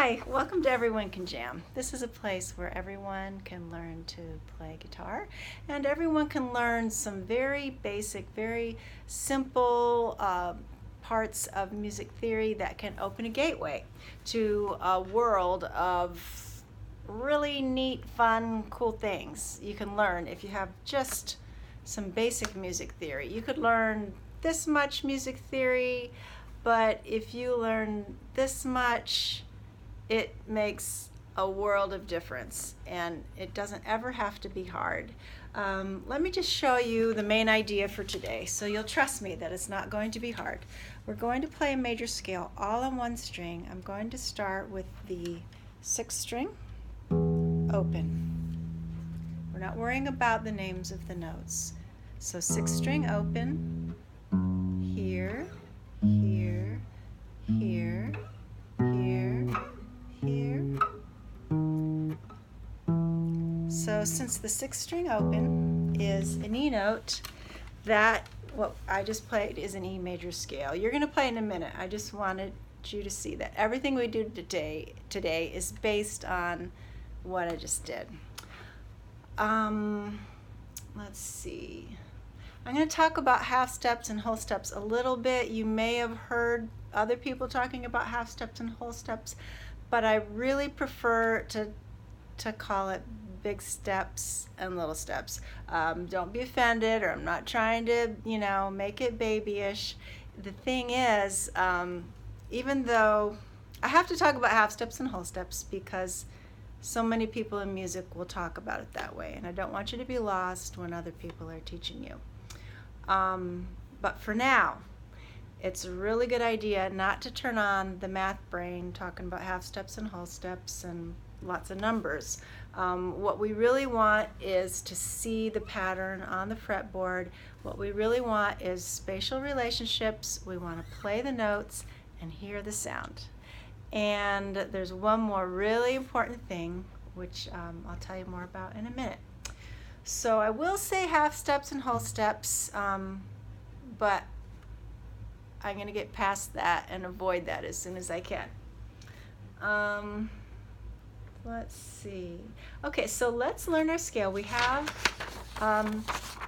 Hi, welcome to Everyone Can Jam. This is a place where everyone can learn to play guitar and everyone can learn some very basic, very simple parts of music theory that can open a gateway to a world of really neat, fun, cool things you can learn if you have just some basic music theory. You could learn this much music theory, but if you learn this much, it makes a world of difference, and it doesn't ever have to be hard. Let me just show you the main idea for today, so you'll trust me that it's not going to be hard. We're going to play a major scale all on one string. I'm going to start with the 6th string, open. We're not worrying about the names of the notes. So 6th string open, here, here, here, here, here. So since the 6th string open is an E note, that what I just played is an E major scale. You're going to play in a minute. I just wanted you to see that everything we do today is based on what I just did. Let's see. I'm going to talk about half steps and whole steps a little bit. You may have heard other people talking about half steps and whole steps, but I really prefer to call it big steps and little steps. Don't be offended, or I'm not trying to, make it babyish. The thing is, even though I have to talk about half steps and whole steps because so many people in music will talk about it that way, and I don't want you to be lost when other people are teaching you. But for now, it's a really good idea not to turn on the math brain talking about half steps and whole steps and lots of numbers. What we really want is to see the pattern on the fretboard. What we really want is spatial relationships. We want to play the notes and hear the sound. And there's one more really important thing, which I'll tell you more about in a minute. So I will say half steps and whole steps, but I'm going to get past that and avoid that as soon as I can. Let's see. Okay, so let's learn our scale. We have,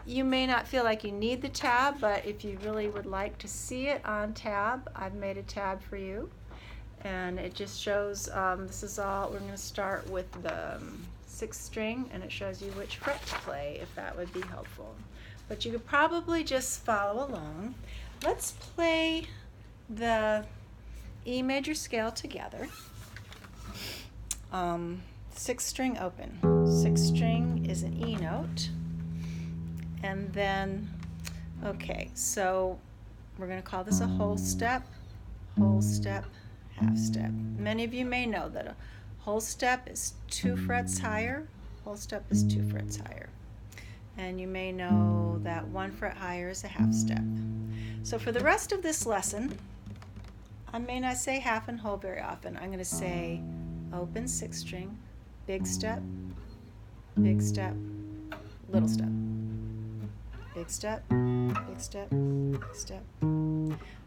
you may not feel like you need the tab, but if you really would like to see it on tab, I've made a tab for you. And it just shows, this is all, we're going to start with the 6th string, and it shows you which fret to play, if that would be helpful. But you could probably just follow along. Let's play the E major scale together. 6th string open. 6th string is an E note. And then, okay, so we're going to call this a whole step, half step. Many of you may know that a whole step is 2 frets higher, whole step is 2 frets higher. And you may know that 1 fret higher is a half step. So for the rest of this lesson, I may not say half and whole very often. I'm going to say open 6th string, big step, little step, big step, big step, big step.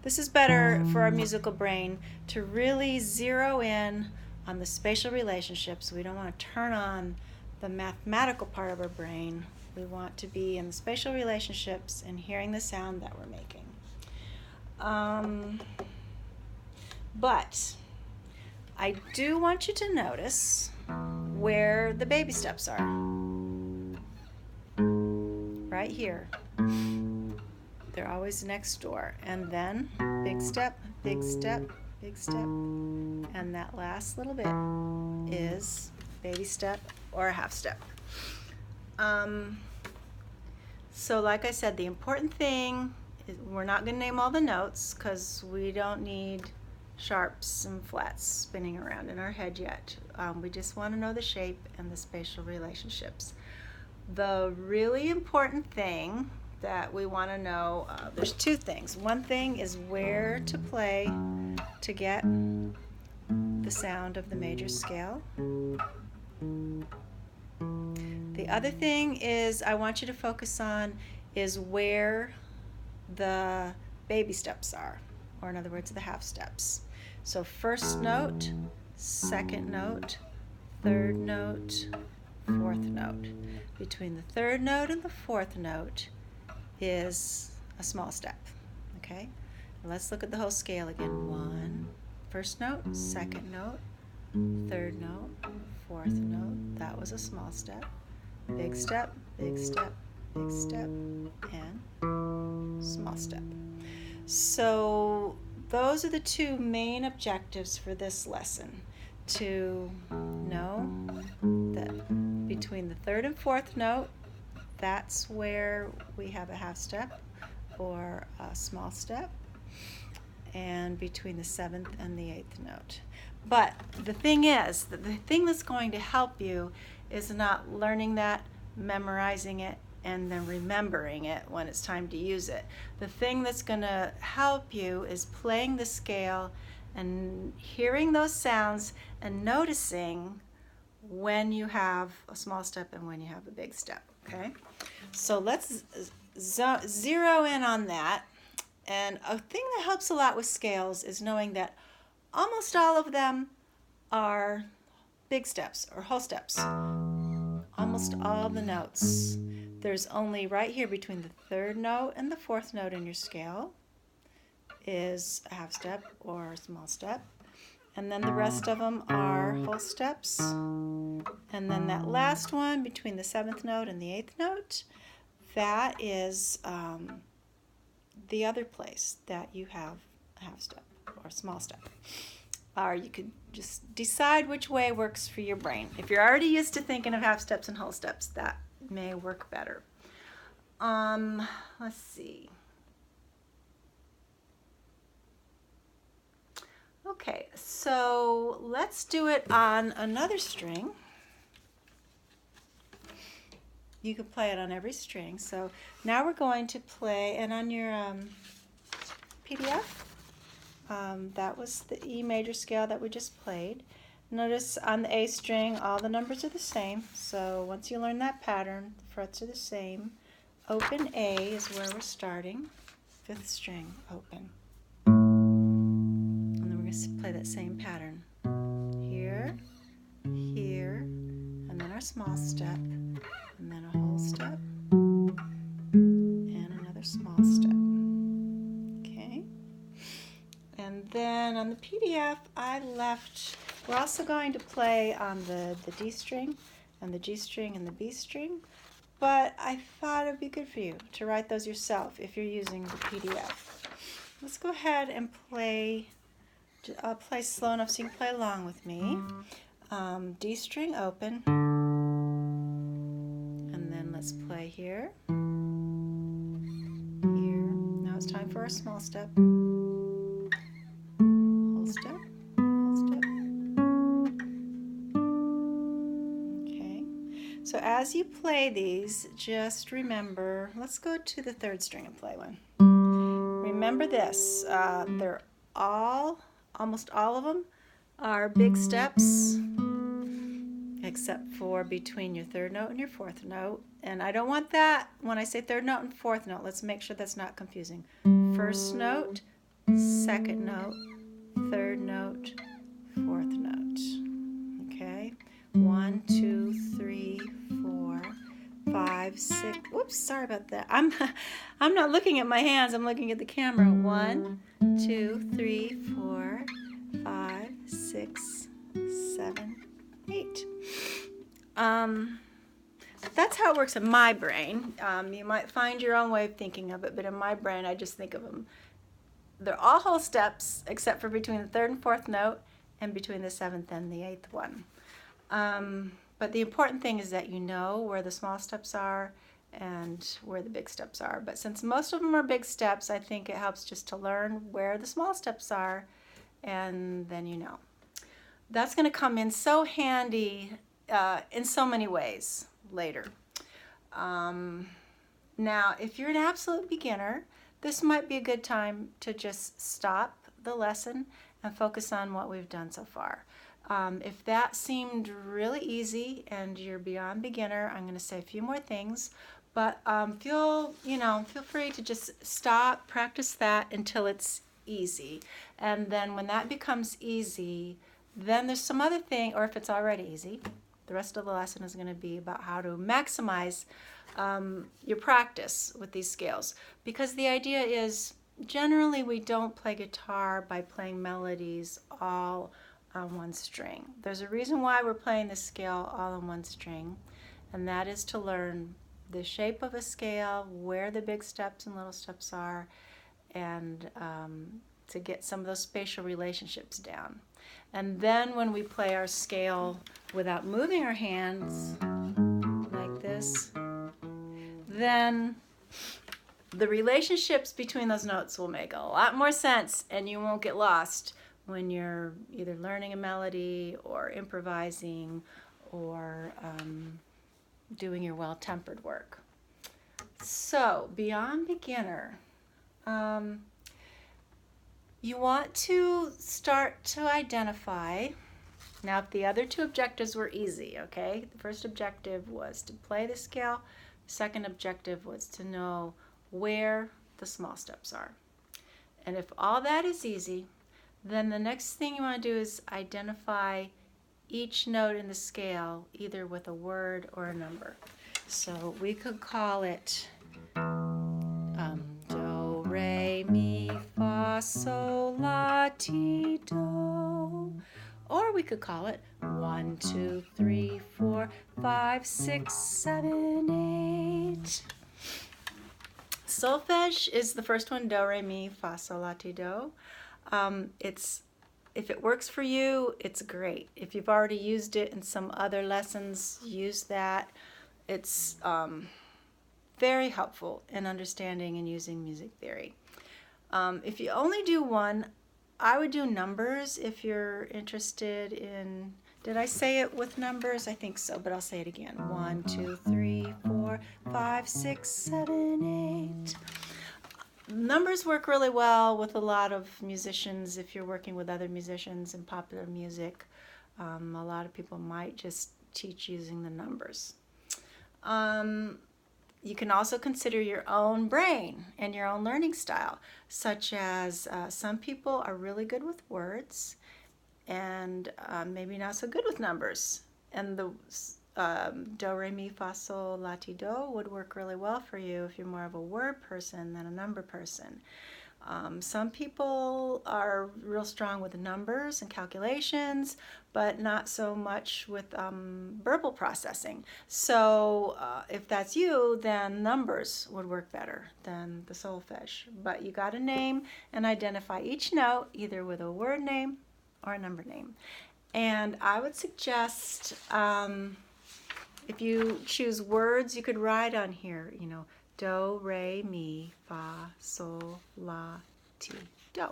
This is better for our musical brain to really zero in on the spatial relationships. We don't want to turn on the mathematical part of our brain. We want to be in the spatial relationships and hearing the sound that we're making. But I do want you to notice where the baby steps are. Right here. They're always next door. And then big step, big step, big step. And that last little bit is baby step or a half step. So like I said, the important thing is we're not going to name all the notes because we don't need sharps and flats spinning around in our head yet. We just want to know the shape and the spatial relationships. The really important thing that we want to know, there's 2 things. One thing is where to play to get the sound of the major scale. The other thing is I want you to focus on is where the baby steps are, or in other words, the half steps. So first note, second note, third note, fourth note. Between the third note and the fourth note is a small step. Okay? Let's look at the whole scale again. One, first note, second note, third note, fourth note. That was a small step. Big step, big step, big step, and small step. So those are the two main objectives for this lesson. To know that between the third and fourth note, that's where we have a half step or a small step, and between the seventh and the eighth note. But the thing is, the thing that's going to help you is not learning that, memorizing it, and then remembering it when it's time to use it. The thing that's going to help you is playing the scale and hearing those sounds and noticing when you have a small step and when you have a big step. Okay? So let's zero in on that. And a thing that helps a lot with scales is knowing that almost all of them are big steps or whole steps. Almost all the notes. There's only right here between the third note and the fourth note in your scale is a half step or a small step. And then the rest of them are whole steps. And then that last one between the seventh note and the eighth note, that is the other place that you have a half step or a small step. Or you could just decide which way works for your brain. If you're already used to thinking of half steps and whole steps, that may work better. Let's see. Okay, so let's do it on another string. You can play it on every string. So now we're going to play, and on your PDF, that was the E major scale that we just played. Notice on the A string, all the numbers are the same. So once you learn that pattern, the frets are the same. Open A is where we're starting. Fifth string, open. And then we're going to play that same pattern. Here, here, and then our small step, and then a whole step, and another small step. Okay? And then on the PDF, I left, we're also going to play on the D string, and the G string, and the B string, but I thought it would be good for you to write those yourself if you're using the PDF. Let's go ahead and play. I'll play slow enough so you can play along with me. D string open, and then let's play here, here. Now it's time for our small step. Whole step, whole step. Okay. So as you play these, just remember. Let's go to the third string and play one. Remember this. They're almost all of them are big steps, except for between your third note and your fourth note. And I don't want that when I say third note and fourth note. Let's make sure that's not confusing. First note, second note, third note, fourth note. Okay? 1, 2, 3, 4, 5, 6. Whoops, sorry about that. I'm not looking at my hands. I'm looking at the camera. 1, 2, 3, 4, 5, 6, 7, 8. That's how it works in my brain. You might find your own way of thinking of it, but in my brain, I just think of them. They're all whole steps, except for between the third and fourth note, and between the seventh and the eighth one. But the important thing is that you know where the small steps are and where the big steps are. But since most of them are big steps, I think it helps just to learn where the small steps are, and then you know. That's going to come in so handy in so many ways later. Now, if you're an absolute beginner, this might be a good time to just stop the lesson and focus on what we've done so far. If that seemed really easy and you're beyond beginner, I'm going to say a few more things, but feel free to just stop, practice that until it's easy. And then when that becomes easy, Then there's some other thing, or if it's already easy, the rest of the lesson is going to be about how to maximize your practice with these scales. Because the idea is, generally we don't play guitar by playing melodies all on one string. There's a reason why we're playing the scale all on one string, and that is to learn the shape of a scale, where the big steps and little steps are, and to get some of those spatial relationships down. And then when we play our scale without moving our hands, like this, then the relationships between those notes will make a lot more sense, and you won't get lost when you're either learning a melody or improvising or doing your well-tempered work. So, beyond beginner, you want to start to identify. Now, if the other two objectives were easy, okay? The first objective was to play the scale. The second objective was to know where the small steps are. And if all that is easy, then the next thing you want to do is identify each note in the scale, either with a word or a number. So we could call it do, re, mi, fa, sol, la, ti, do. Or we could call it 1, 2, 3, 4, 5, 6, 7, 8. Solfege is the first one, do, re, mi, fa, sol, la, ti, do. If it works for you, it's great. If you've already used it in some other lessons, use that. It's very helpful in understanding and using music theory. If you only do one, I would do numbers if you're interested in, did I say it with numbers? I think so, but I'll say it again. 1, 2, 3, 4, 5, 6, 7, 8. Numbers work really well with a lot of musicians if you're working with other musicians in popular music. A lot of people might just teach using the numbers. You can also consider your own brain and your own learning style, such as some people are really good with words and maybe not so good with numbers. And the do, re, mi, fa, sol, la, ti, do would work really well for you if you're more of a word person than a number person. Some people are real strong with numbers and calculations, but not so much with verbal processing. So if that's you, then numbers would work better than the solfege. But you got to name and identify each note either with a word name or a number name. And I would suggest if you choose words, you could write on here, do, re, mi, fa, sol, la, ti, do.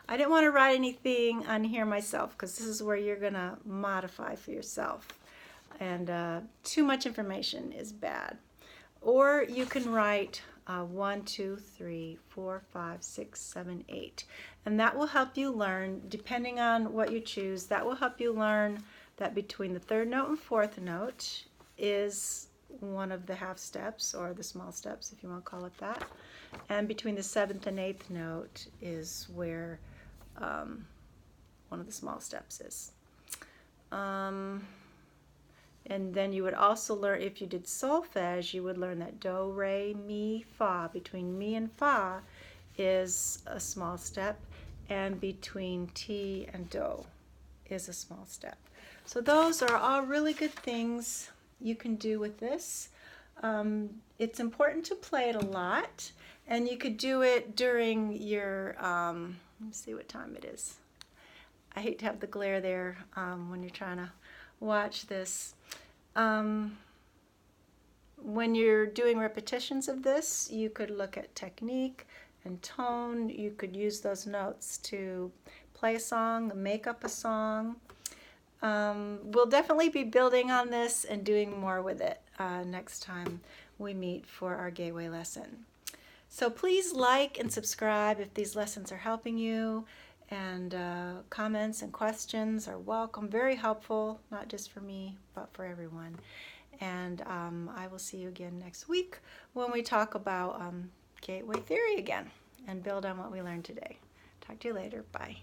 I didn't want to write anything on here myself because this is where you're going to modify for yourself. And too much information is bad. Or you can write 1, 2, 3, 4, 5, 6, 7, 8. And that will help you learn, depending on what you choose, that will help you learn that between the third note and fourth note is one of the half steps, or the small steps if you want to call it that. And between the seventh and eighth note is where one of the small steps is. And then you would also learn, if you did solfege, you would learn that do, re, mi, fa. Between mi and fa is a small step, and between ti and do is a small step. So those are all really good things you can do with this. It's important to play it a lot, and you could do it during your, let me see what time it is. I hate to have the glare there when you're trying to watch this. When you're doing repetitions of this, you could look at technique and tone. You could use those notes to play a song, make up a song. We'll definitely be building on this and doing more with it next time we meet for our Gateway lesson. So please like and subscribe if these lessons are helping you, and comments and questions are welcome, very helpful, not just for me, but for everyone. And I will see you again next week when we talk about Gateway theory again and build on what we learned today. Talk to you later. Bye.